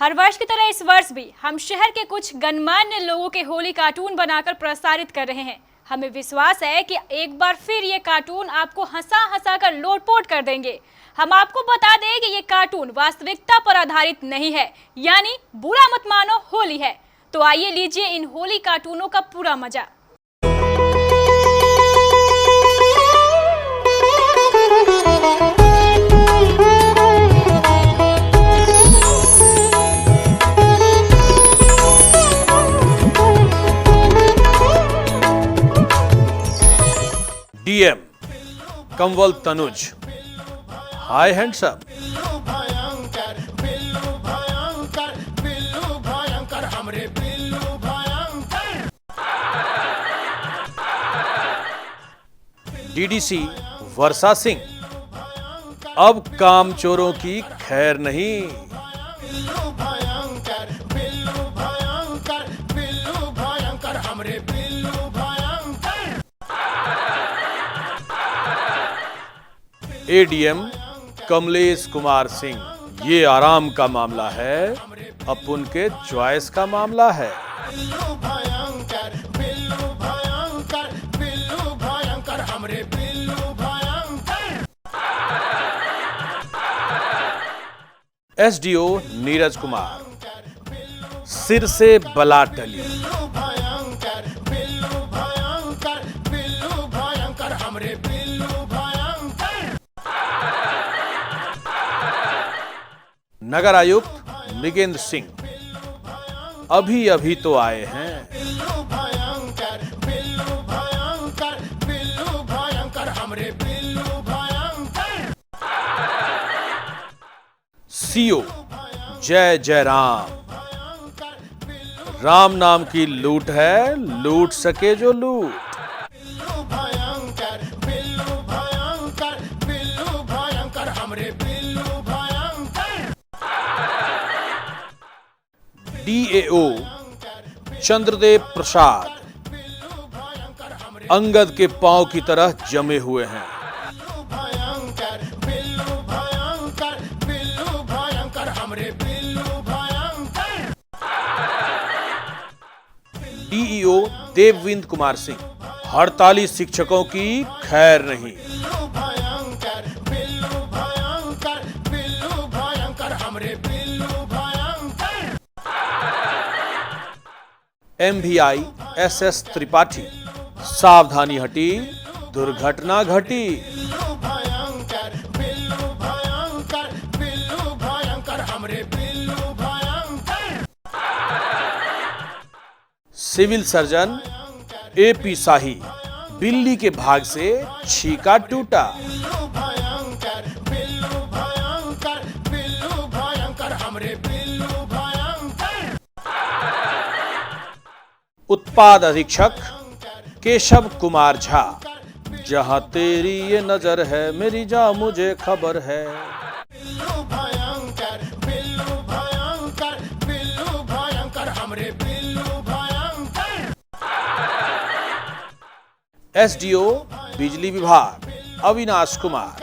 हर वर्ष की तरह इस वर्ष भी हम शहर के कुछ गणमान्य लोगों के होली कार्टून बनाकर प्रसारित कर रहे हैं। हमें विश्वास है कि एक बार फिर ये कार्टून आपको हंसा हंसा कर लोटपोट कर देंगे। हम आपको बता दें कि ये कार्टून वास्तविकता पर आधारित नहीं है, यानी बुरा मत मानो होली है। तो आइए लीजिए इन होली कार्टूनों का पूरा मजा। डीएम कंवल तनुज, हाय हैंडसम। डीडीसी वर्षा सिंह, अब काम चोरों की खैर नहीं। एडीएम कमलेश कुमार सिंह, ये आराम का मामला है, अपुन के चॉइस का मामला है। एसडीओ नीरज कुमार, सिर से बला टली। नगर आयुक्त मृगेंद्र सिंह, अभी अभी तो आए हैं। सीओ जय जय राम, राम नाम की लूट है, लूट सके जो लूट। डीएओ चंद्रदेव प्रसाद, अंगद के पांव की तरह जमे हुए हैं। डीईओ देवविंद कुमार सिंह, हड़ताली शिक्षकों की खैर नहीं। एमवीआई एसएस त्रिपाठी, सावधानी हटी, दुर्घटना घटी। सिविल सर्जन एपी शाही, बिल्ली के भाग से छीका टूटा। उत्पाद अधीक्षक केशव कुमार झा, जहां तेरी ये नजर है मेरी जा मुझे खबर है। एसडीओ बिजली विभाग अविनाश कुमार,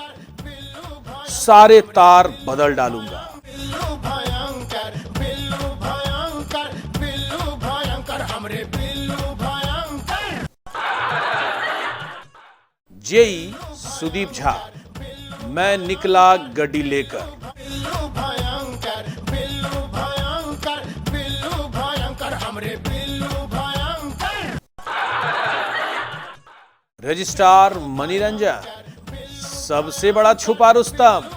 सारे तार बदल डालूंगा। जेई सुदीप झा, मैं निकला गड्डी लेकर। रजिस्ट्रार मणिरंजन, सबसे बड़ा छुपा रुस्तम।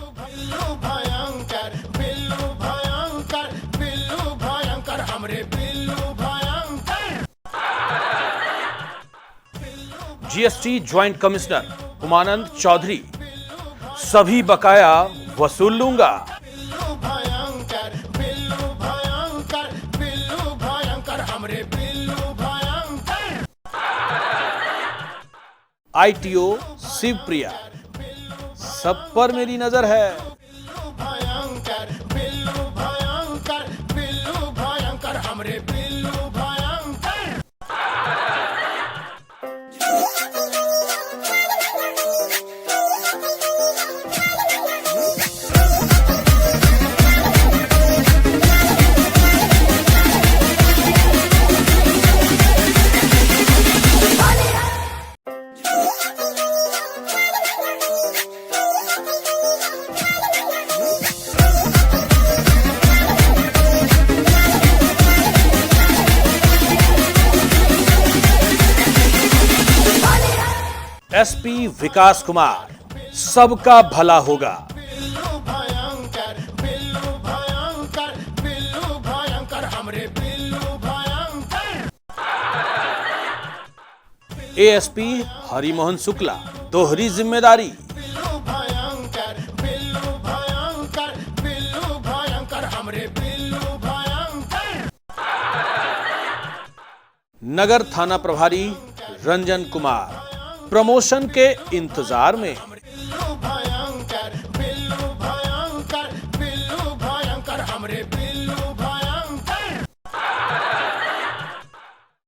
GST joint commissioner Umanand Chaudhary, सभी बकाया वसूल लूंगा। आईटीओ शिवप्रिया, सब पर मेरी नजर है। एसपी विकास कुमार, सबका भला होगा। एएसपी हरिमोहन शुक्ला, दोहरी जिम्मेदारी। नगर थाना प्रभारी रंजन कुमार, प्रमोशन के इंतजार में।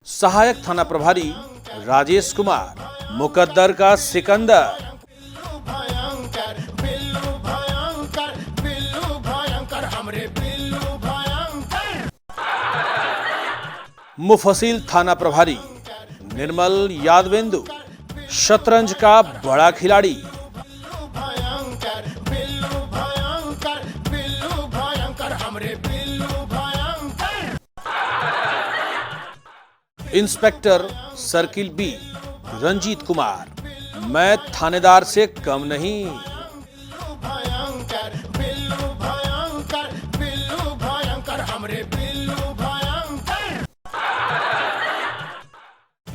सहायक थाना प्रभारी राजेश कुमार, मुकद्दर का सिकंदर। मुफसिल थाना प्रभारी निर्मल यादवेंदु, शतरंज का बड़ा खिलाड़ी। Inspector circle B Ranjit Kumar, मैं थानेदार से कम नहीं।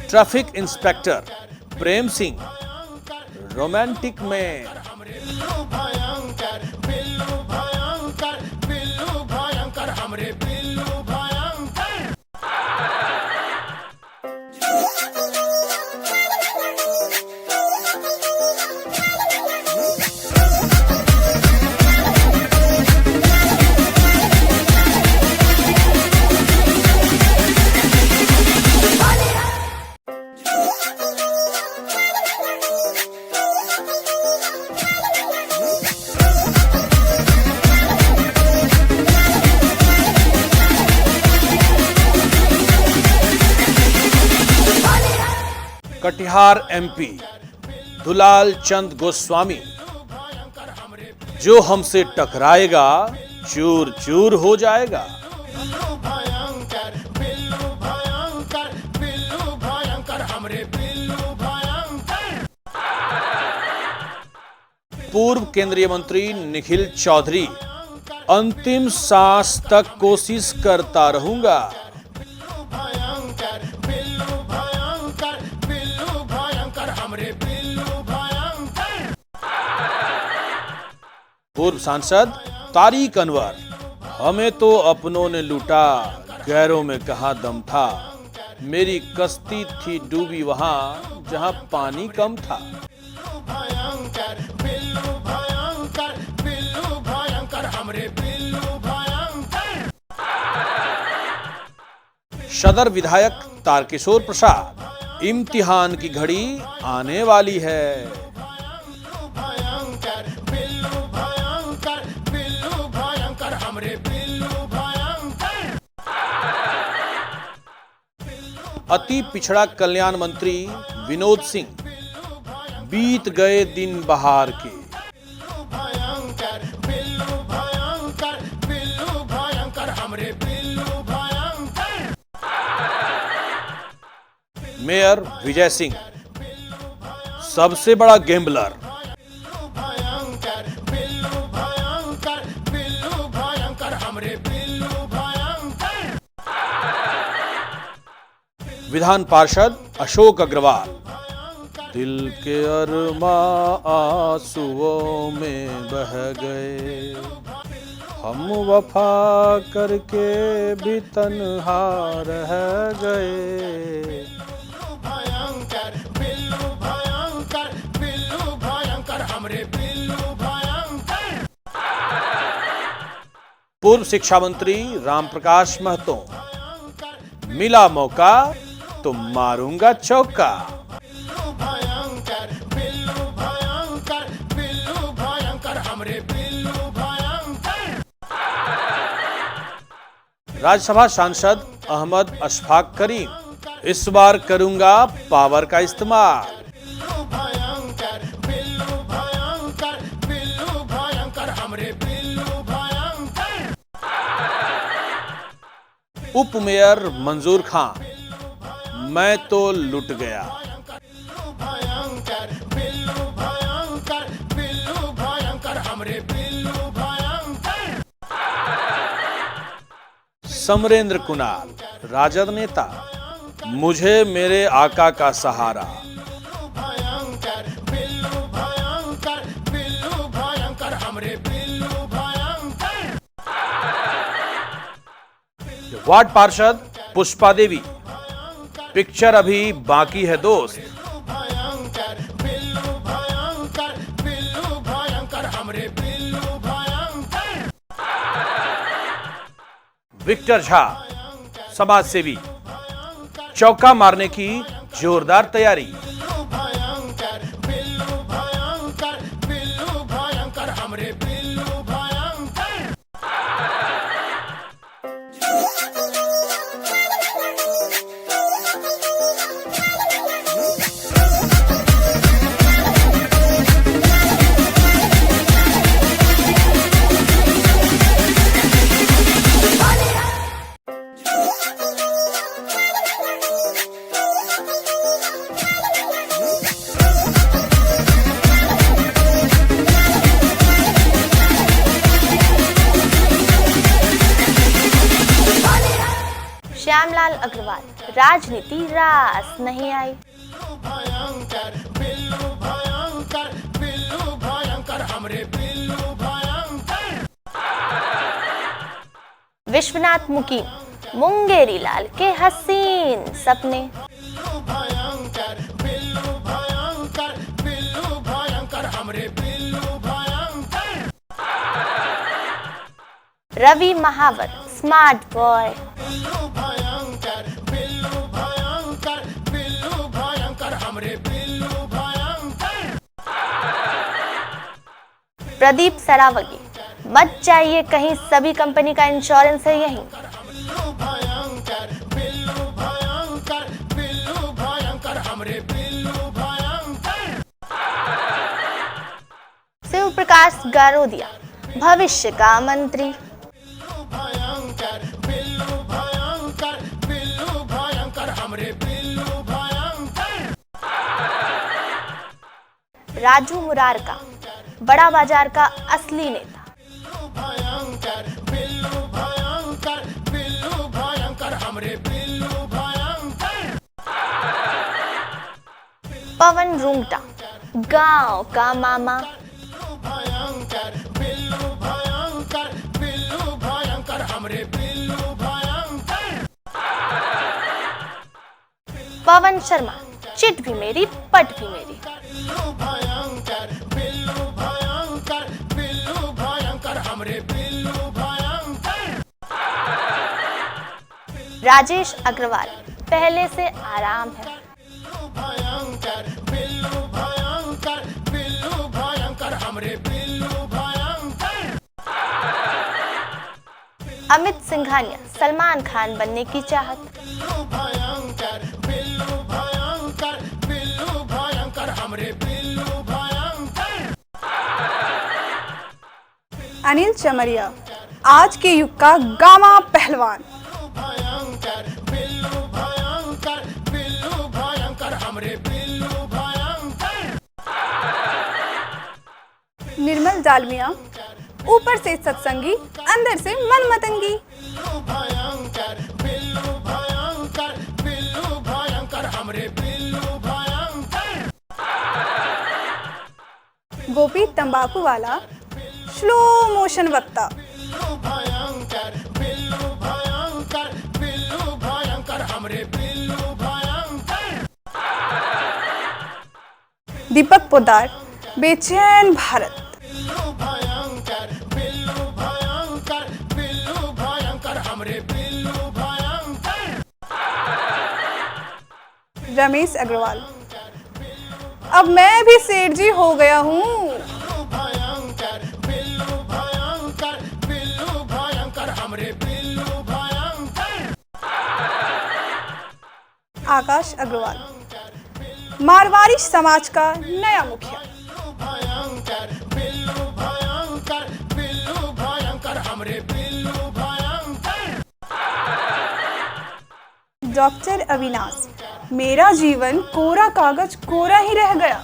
Traffic inspector Prem Singh, romantic में। कटिहार एमपी दुलाल चंद गोस्वामी, जो हमसे टकराएगा चूर चूर हो जाएगा। पूर्व केंद्रीय मंत्री निखिल चौधरी, अंतिम सांस तक कोशिश करता रहूंगा। पूर्व सांसद तारिक अनवर, हमें तो अपनों ने लूटा, गैरों में कहां दम था। मेरी कश्ती थी डूबी वहां जहां पानी कम था। सदर विधायक तारकिशोर प्रसाद, इम्तिहान की घड़ी आने वाली है। अति पिछड़ा कल्याण मंत्री विनोद सिंह, बीत गए दिन बहार के। मेयर विजय सिंह, सबसे बड़ा गैम्बलर। विधान पार्षद अशोक अग्रवाल, दिल के अरमा आंसुओं में बह गए, हम वफा करके भी तन्हा रह गए। पूर्व शिक्षा मंत्री रामप्रकाश महतो, मिला मौका तो मारूंगा चौका। राज्यसभा सांसद अहमद अशफाक करीम, इस बार करूंगा पावर का इस्तेमाल। उप मेयर मंजूर खान, मैं तो लुट गया। समरेंद्र कुणाल, राजद नेता, मुझे मेरे आका का सहारा। वार्ड पार्षद पुष्पा देवी, पिक्चर अभी बाकी है दोस्त। विक्टर झा, समाज सेवी, चौका मारने की जोरदार तैयारी। श्यामलाल अग्रवाल, राजनीति रास नहीं आई। विश्वनाथ मुकीम, मुंगेरी लाल के हसीन सपने। रवि महावर, स्मार्ट बॉय। प्रदीप सरावगी, मत जाइए कहीं, सभी कंपनी का इंश्योरेंस है यहीं। शिव प्रकाश गारोदिया, भविष्य का मंत्री। राजू मुरारका, बड़ा बाजार का असली नेता। पवन रुंगटा, गांव का मामा। पवन शर्मा, चिट भी मेरी पट भी मेरी। राजेश अग्रवाल, पहले से आराम है। अमित सिंघानिया, सलमान खान बनने की चाहत। अनिल चमरिया, आज के युग का गामा पहलवान। निर्मल जालमिया, ऊपर से सत्संगी, अंदर से मनमतंगी। गोपी तंबाकू वाला, स्लो मोशन वक्ता। दीपक पोद्दार, बेचैन भारत। रमेश अग्रवाल, अब मैं भी सेठ जी हो गया हूँ। आकाश अग्रवाल, मारवाड़ी समाज का नया मुखिया। डॉक्टर अविनाश, मेरा जीवन कोरा कागज कोरा ही रह गया।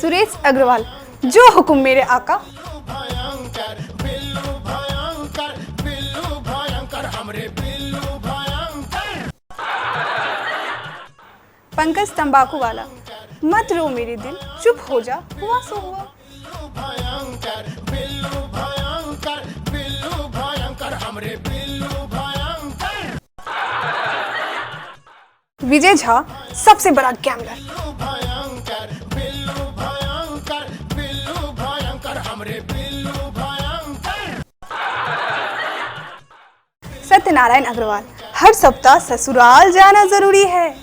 सुरेश अग्रवाल, जो हुक्म मेरे आका। पंकज तंबाकू वाला, मत रो मेरे दिल, चुप हो जा, हुआ सो हुआ। विजय झा, सबसे बड़ा गैम्बलर। सत्यनारायण अग्रवाल, हर सप्ताह ससुराल जाना जरूरी है।